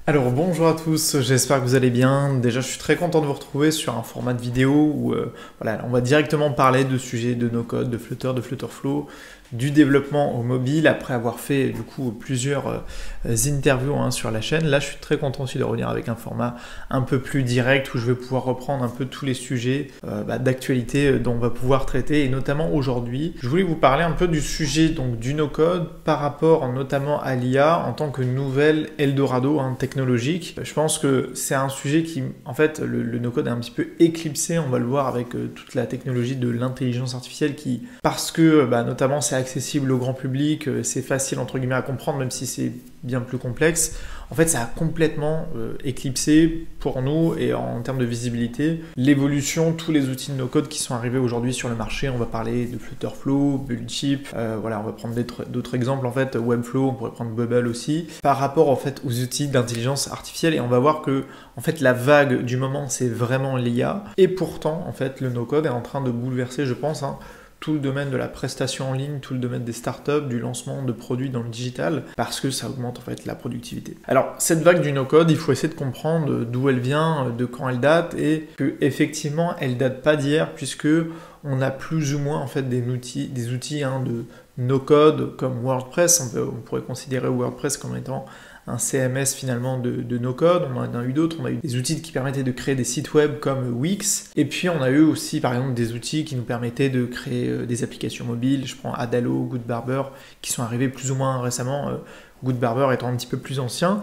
Alors bonjour à tous, j'espère que vous allez bien. Déjà je suis très content de vous retrouver sur un format de vidéo où voilà, on va directement parler de sujets de no-code, de Flutter, de Flutterflow, du développement au mobile après avoir fait du coup plusieurs interviews sur la chaîne. Là je suis très content aussi de revenir avec un format un peu plus direct où je vais pouvoir reprendre un peu tous les sujets d'actualité dont on va pouvoir traiter, et notamment aujourd'hui je voulais vous parler un peu du sujet donc du no-code par rapport notamment à l'IA en tant que nouvelle Eldorado technologique. Je pense que c'est un sujet qui, en fait, le no-code est un petit peu éclipsé, on va le voir avec toute la technologie de l'intelligence artificielle qui, parce que notamment c'est accessible au grand public, c'est facile entre guillemets à comprendre même si c'est bien plus complexe, en fait ça a complètement éclipsé pour nous et en termes de visibilité l'évolution, tous les outils de no-code qui sont arrivés aujourd'hui sur le marché. On va parler de Flutterflow, Buildchip, voilà, on va prendre d'autres exemples en fait, Webflow, on pourrait prendre Bubble aussi, par rapport en fait aux outils d'intelligence artificielle, et on va voir que en fait la vague du moment c'est vraiment l'IA, et pourtant en fait le no-code est en train de bouleverser, je pense, tout le domaine de la prestation en ligne, tout le domaine des startups, du lancement de produits dans le digital, parce que ça augmente en fait la productivité. Alors cette vague du no-code, il faut essayer de comprendre d'où elle vient, de quand elle date, et que effectivement elle date pas d'hier, puisque on a plus ou moins en fait des outils de no-code comme WordPress. On pourrait considérer WordPress comme étant un CMS finalement de no-code. On en a eu d'autres, on a eu des outils qui permettaient de créer des sites web comme Wix, et puis on a eu aussi par exemple des outils qui nous permettaient de créer des applications mobiles. Je prends Adalo, Goodbarber, qui sont arrivés plus ou moins récemment, Goodbarber étant un petit peu plus ancien.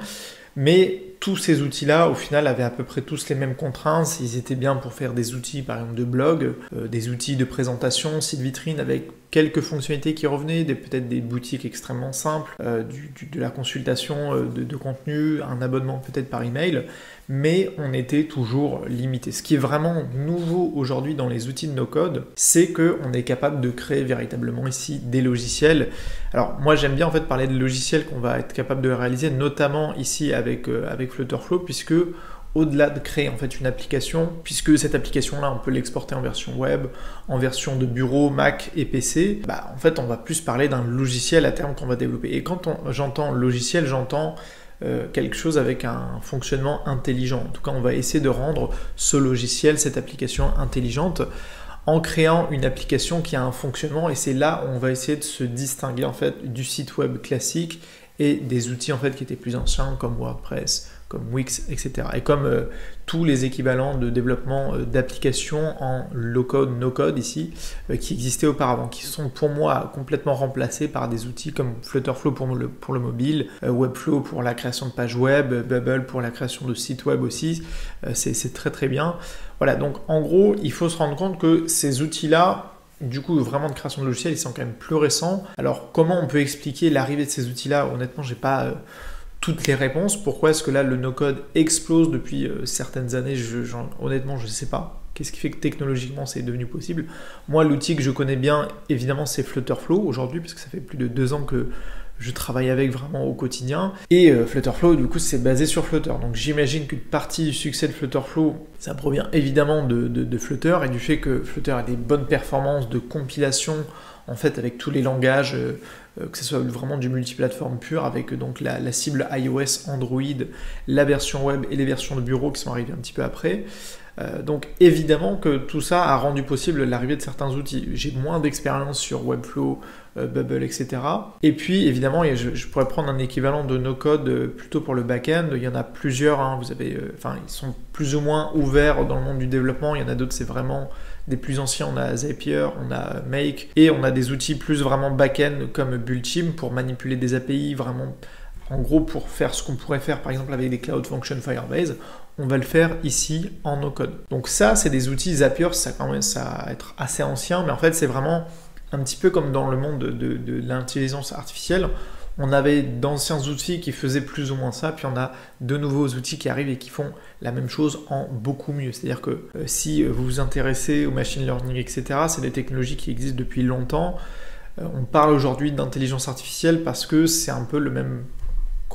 Mais tous ces outils-là, au final, avaient à peu près tous les mêmes contraintes. Ils étaient bien pour faire des outils, par exemple, de blog, des outils de présentation, site vitrine, avec quelques fonctionnalités qui revenaient, peut-être des boutiques extrêmement simples, de la consultation de contenu, un abonnement peut-être par email, mais on était toujours limité. Ce qui est vraiment nouveau aujourd'hui dans les outils de no-code, c'est qu'on est capable de créer véritablement ici des logiciels. Alors moi j'aime bien en fait parler de logiciels qu'on va être capable de réaliser, notamment ici avec Flutterflow, puisque au-delà de créer en fait une application, puisque cette application-là, on peut l'exporter en version web, en version de bureau, Mac et PC, en fait, on va plus parler d'un logiciel à terme qu'on va développer. Et quand j'entends logiciel, j'entends quelque chose avec un fonctionnement intelligent. En tout cas, on va essayer de rendre ce logiciel, cette application intelligente, en créant une application qui a un fonctionnement, et c'est là où on va essayer de se distinguer en fait du site web classique et des outils en fait qui étaient plus anciens comme WordPress, comme Wix, etc. Et comme tous les équivalents de développement d'applications en low-code, no-code ici, qui existaient auparavant, qui sont pour moi complètement remplacés par des outils comme Flutterflow pour le mobile, Webflow pour la création de pages web, Bubble pour la création de sites web aussi. C'est très très bien. Voilà, donc en gros, il faut se rendre compte que ces outils-là, du coup, vraiment de création de logiciels, ils sont quand même plus récents. Alors, comment on peut expliquer l'arrivée de ces outils-là? Honnêtement, j'ai pas toutes les réponses. Pourquoi est-ce que là, le no-code explose depuis certaines années? Honnêtement, je sais pas. Qu'est-ce qui fait que technologiquement, c'est devenu possible? Moi, l'outil que je connais bien, évidemment, c'est Flutterflow aujourd'hui, parce que ça fait plus de 2 ans que je travaille avec vraiment au quotidien. Et Flutterflow, du coup, c'est basé sur Flutter. Donc j'imagine qu'une partie du succès de Flutterflow, ça provient évidemment de Flutter et du fait que Flutter a des bonnes performances de compilation, en fait, avec tous les langages, que ce soit vraiment du multiplateforme pur, avec donc la cible iOS, Android, la version web et les versions de bureau qui sont arrivées un petit peu après. Donc évidemment que tout ça a rendu possible l'arrivée de certains outils. J'ai moins d'expérience sur Webflow, Bubble, etc. Et puis évidemment, je pourrais prendre un équivalent de no-code plutôt pour le back-end. Il y en a plusieurs, vous avez, ils sont plus ou moins ouverts dans le monde du développement. Il y en a d'autres, c'est vraiment des plus anciens. On a Zapier, on a Make, et on a des outils plus vraiment back-end comme Buildchip pour manipuler des API, vraiment en gros pour faire ce qu'on pourrait faire par exemple avec des Cloud Function Firebase. On va le faire ici en no-code. Donc ça, c'est des outils. Zapier, ça commence à être assez ancien, mais en fait, c'est vraiment un petit peu comme dans le monde de l'intelligence artificielle. On avait d'anciens outils qui faisaient plus ou moins ça, puis on a de nouveaux outils qui arrivent et qui font la même chose en beaucoup mieux. C'est-à-dire que si vous vous intéressez au machine learning, etc., c'est des technologies qui existent depuis longtemps. On parle aujourd'hui d'intelligence artificielle parce que c'est un peu le même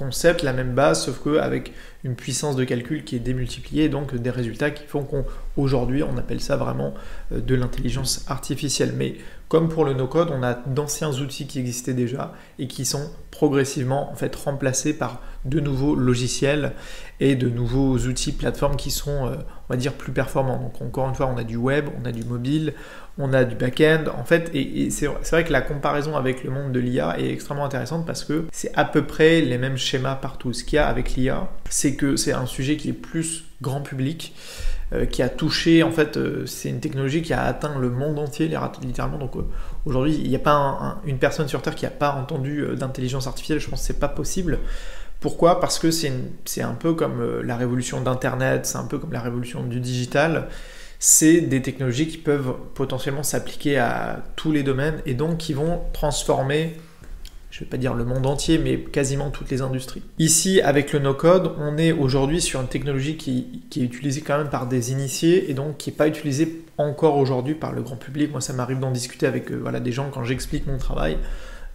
concept, la même base, sauf qu'avec une puissance de calcul qui est démultipliée, et donc des résultats qui font qu'aujourd'hui on appelle ça vraiment de l'intelligence artificielle. Mais comme pour le no-code, on a d'anciens outils qui existaient déjà et qui sont progressivement en fait remplacés par de nouveaux logiciels et de nouveaux outils, plateformes qui sont, on va dire, plus performants. Donc encore une fois, on a du web, on a du mobile, on a du back-end, en fait, et c'est vrai que la comparaison avec le monde de l'IA est extrêmement intéressante parce que c'est à peu près les mêmes schémas partout. Ce qu'il y a avec l'IA, c'est que c'est un sujet qui est plus grand public, qui a touché, en fait, c'est une technologie qui a atteint le monde entier, littéralement. Donc aujourd'hui, il n'y a pas une personne sur Terre qui n'a pas entendu d'intelligence artificielle, je pense que c'est pas possible. Pourquoi? Parce que c'est un peu comme la révolution d'Internet, c'est un peu comme la révolution du digital. C'est des technologies qui peuvent potentiellement s'appliquer à tous les domaines et donc qui vont transformer, je ne vais pas dire le monde entier, mais quasiment toutes les industries. Ici, avec le no-code, on est aujourd'hui sur une technologie qui est utilisée quand même par des initiés et donc qui n'est pas utilisée encore aujourd'hui par le grand public. Moi, ça m'arrive d'en discuter avec des gens quand j'explique mon travail.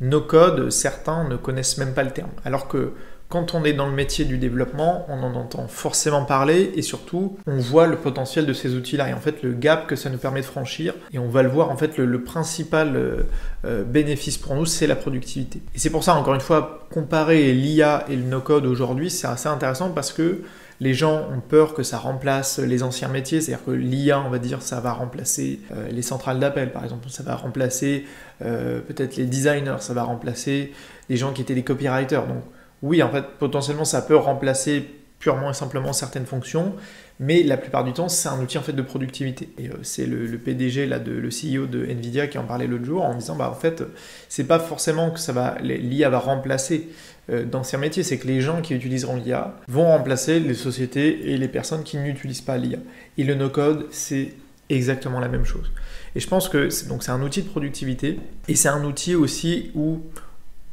No-code, certains ne connaissent même pas le terme. Alors que quand on est dans le métier du développement, on en entend forcément parler et surtout, on voit le potentiel de ces outils-là et en fait le gap que ça nous permet de franchir. Et on va le voir, en fait, le principal bénéfice pour nous, c'est la productivité. Et c'est pour ça, encore une fois, comparer l'IA et le no-code aujourd'hui, c'est assez intéressant parce que les gens ont peur que ça remplace les anciens métiers, c'est-à-dire que l'IA, on va dire, ça va remplacer les centrales d'appel, par exemple, ça va remplacer peut-être les designers, ça va remplacer les gens qui étaient des copywriters. Donc oui, en fait, potentiellement, ça peut remplacer purement et simplement certaines fonctions, mais la plupart du temps, c'est un outil en fait de productivité. Et c'est le PDG, là, le CEO de Nvidia qui en parlait l'autre jour en disant, bah en fait, c'est pas forcément que l'IA va remplacer d'anciens métiers, c'est que les gens qui utiliseront l'IA vont remplacer les sociétés et les personnes qui n'utilisent pas l'IA. Et le no-code, c'est exactement la même chose. Et je pense que c'est un outil de productivité et c'est un outil aussi où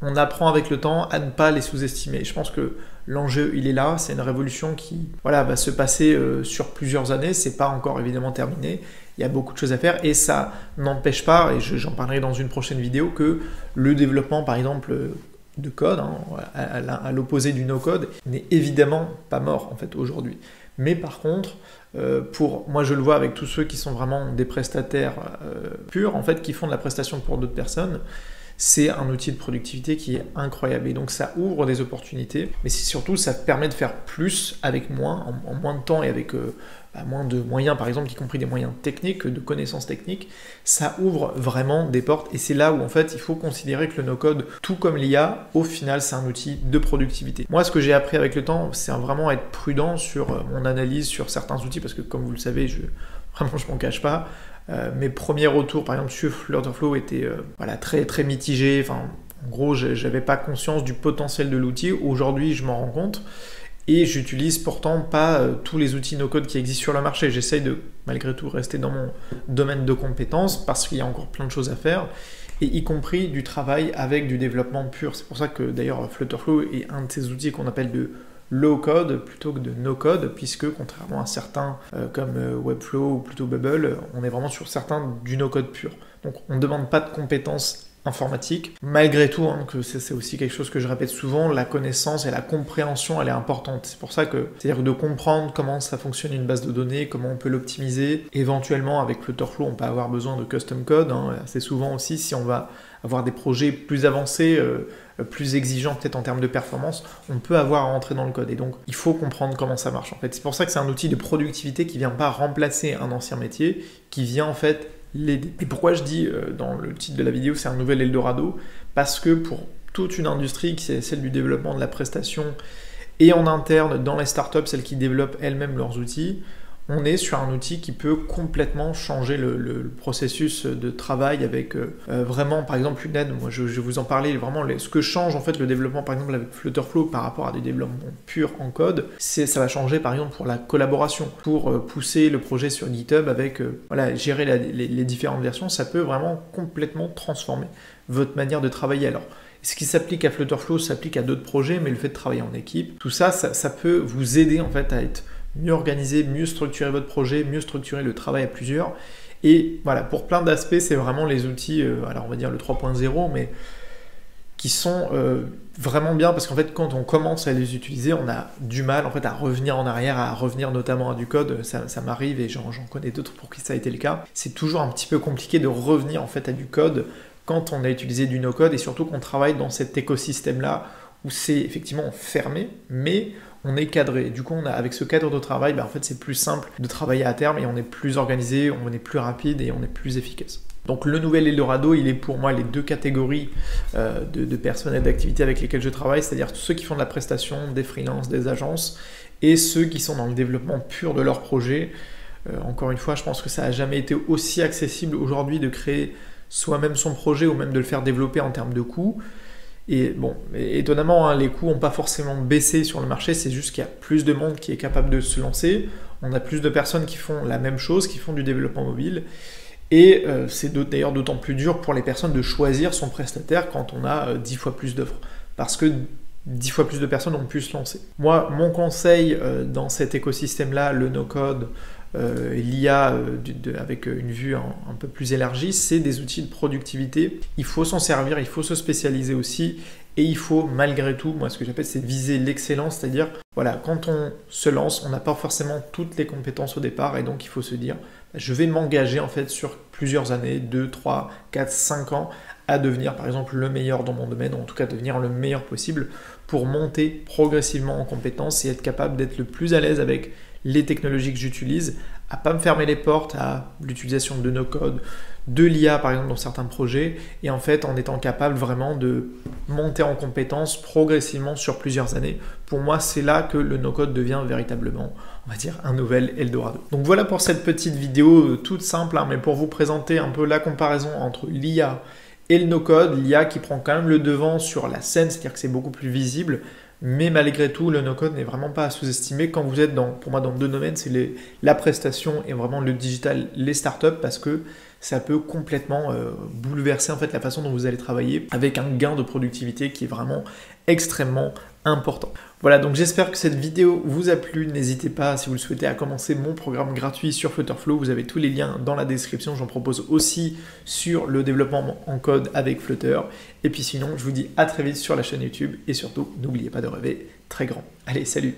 on apprend avec le temps à ne pas les sous-estimer. Je pense que l'enjeu, il est là. C'est une révolution qui va se passer sur plusieurs années. C'est pas encore évidemment terminé. Il y a beaucoup de choses à faire et ça n'empêche pas, et j'en parlerai dans une prochaine vidéo, que le développement, par exemple, de code, à l'opposé du no-code, n'est évidemment pas mort en fait aujourd'hui. Mais par contre, moi je le vois avec tous ceux qui sont vraiment des prestataires purs, en fait, qui font de la prestation pour d'autres personnes, c'est un outil de productivité qui est incroyable. Et donc ça ouvre des opportunités, mais surtout ça permet de faire plus avec moins, en moins de temps et avec moins de moyens, par exemple, y compris des moyens techniques, de connaissances techniques. Ça ouvre vraiment des portes et c'est là où en fait il faut considérer que le no-code, tout comme l'IA, au final c'est un outil de productivité. Moi ce que j'ai appris avec le temps, c'est vraiment être prudent sur mon analyse sur certains outils parce que comme vous le savez, je m'en cache pas. Mes premiers retours, par exemple, sur Flutterflow étaient très, très mitigés. Enfin, en gros, j'avais pas conscience du potentiel de l'outil. Aujourd'hui, je m'en rends compte. Et j'utilise pourtant pas tous les outils no-code qui existent sur le marché. J'essaye de, malgré tout, rester dans mon domaine de compétences parce qu'il y a encore plein de choses à faire. Et y compris du travail avec du développement pur. C'est pour ça que, d'ailleurs, Flutterflow est un de ces outils qu'on appelle de low-code plutôt que de no-code, puisque contrairement à certains comme Webflow ou plutôt Bubble, on est vraiment sur certains du no-code pur. Donc on ne demande pas de compétences informatiques. Malgré tout, que c'est aussi quelque chose que je répète souvent, la connaissance et la compréhension, elle est importante. C'est pour ça que, c'est-à-dire de comprendre comment ça fonctionne une base de données, comment on peut l'optimiser. Éventuellement, avec Flutterflow, on peut avoir besoin de custom code. Assez souvent aussi, si on va avoir des projets plus avancés, plus exigeants peut-être en termes de performance, on peut avoir à rentrer dans le code. Et donc, il faut comprendre comment ça marche. En fait, c'est pour ça que c'est un outil de productivité qui vient pas remplacer un ancien métier, qui vient en fait l'aider. Et pourquoi je dis dans le titre de la vidéo, c'est un nouvel Eldorado? Parce que pour toute une industrie qui est celle du développement de la prestation et en interne dans les startups, celles qui développent elles-mêmes leurs outils, on est sur un outil qui peut complètement changer le processus de travail avec vraiment, par exemple, une aide. Moi, je vais vous en parler, vraiment, ce que change en fait le développement, par exemple, avec Flutterflow par rapport à des développements purs en code, ça va changer, par exemple, pour la collaboration, pour pousser le projet sur GitHub avec, gérer les différentes versions, ça peut vraiment complètement transformer votre manière de travailler. Alors, ce qui s'applique à Flutterflow s'applique à d'autres projets, mais le fait de travailler en équipe, tout ça, ça peut vous aider en fait à être mieux organiser, mieux structurer votre projet, mieux structurer le travail à plusieurs. Et voilà, pour plein d'aspects, c'est vraiment les outils, alors on va dire le 3.0, mais qui sont vraiment bien parce qu'en fait quand on commence à les utiliser, on a du mal en fait à revenir en arrière, à revenir notamment à du code. Ça m'arrive et j'en connais d'autres pour qui ça a été le cas. C'est toujours un petit peu compliqué de revenir en fait à du code quand on a utilisé du no-code et surtout qu'on travaille dans cet écosystème-là où c'est effectivement fermé, mais on est cadré. Du coup, avec ce cadre de travail, en fait, c'est plus simple de travailler à terme et on est plus organisé, on est plus rapide et on est plus efficace. Donc le nouvel Eldorado, il est pour moi les deux catégories de personnel d'activité avec lesquels je travaille, c'est-à-dire tous ceux qui font de la prestation, des freelances, des agences, et ceux qui sont dans le développement pur de leur projet. Encore une fois, je pense que ça n'a jamais été aussi accessible aujourd'hui de créer soi-même son projet ou même de le faire développer en termes de coûts. Et bon, étonnamment, hein, les coûts n'ont pas forcément baissé sur le marché, c'est juste qu'il y a plus de monde qui est capable de se lancer, on a plus de personnes qui font la même chose, qui font du développement mobile, et c'est d'ailleurs d'autant plus dur pour les personnes de choisir son prestataire quand on a 10 fois plus d'offres, parce que 10 fois plus de personnes ont pu se lancer. Moi, mon conseil dans cet écosystème-là, le no-code, l'IA avec une vue un peu plus élargie, c'est des outils de productivité. Il faut s'en servir, il faut se spécialiser aussi et il faut malgré tout, moi ce que j'appelle c'est viser l'excellence, c'est-à-dire voilà, quand on se lance, on n'a pas forcément toutes les compétences au départ et donc il faut se dire je vais m'engager en fait sur plusieurs années, 2, 3, 4, 5 ans à devenir par exemple le meilleur dans mon domaine, ou en tout cas devenir le meilleur possible pour monter progressivement en compétences et être capable d'être le plus à l'aise avec les technologies que j'utilise, à pas me fermer les portes à l'utilisation de no-code, de l'IA par exemple dans certains projets, et en fait en étant capable vraiment de monter en compétences progressivement sur plusieurs années. Pour moi, c'est là que le no-code devient véritablement, on va dire, un nouvel Eldorado. Donc voilà pour cette petite vidéo toute simple, hein, mais pour vous présenter un peu la comparaison entre l'IA et le no-code, l'IA qui prend quand même le devant sur la scène, c'est-à-dire que c'est beaucoup plus visible, mais malgré tout, le no-code n'est vraiment pas à sous-estimer quand vous êtes pour moi dans deux domaines, c'est la prestation et vraiment le digital, les startups, parce que ça peut complètement bouleverser en fait la façon dont vous allez travailler avec un gain de productivité qui est vraiment extrêmement important. Voilà, donc j'espère que cette vidéo vous a plu. N'hésitez pas, si vous le souhaitez, à commencer mon programme gratuit sur Flutterflow. Vous avez tous les liens dans la description. J'en propose aussi sur le développement en code avec Flutter. Et puis sinon, je vous dis à très vite sur la chaîne YouTube. Et surtout, n'oubliez pas de rêver très grand. Allez, salut!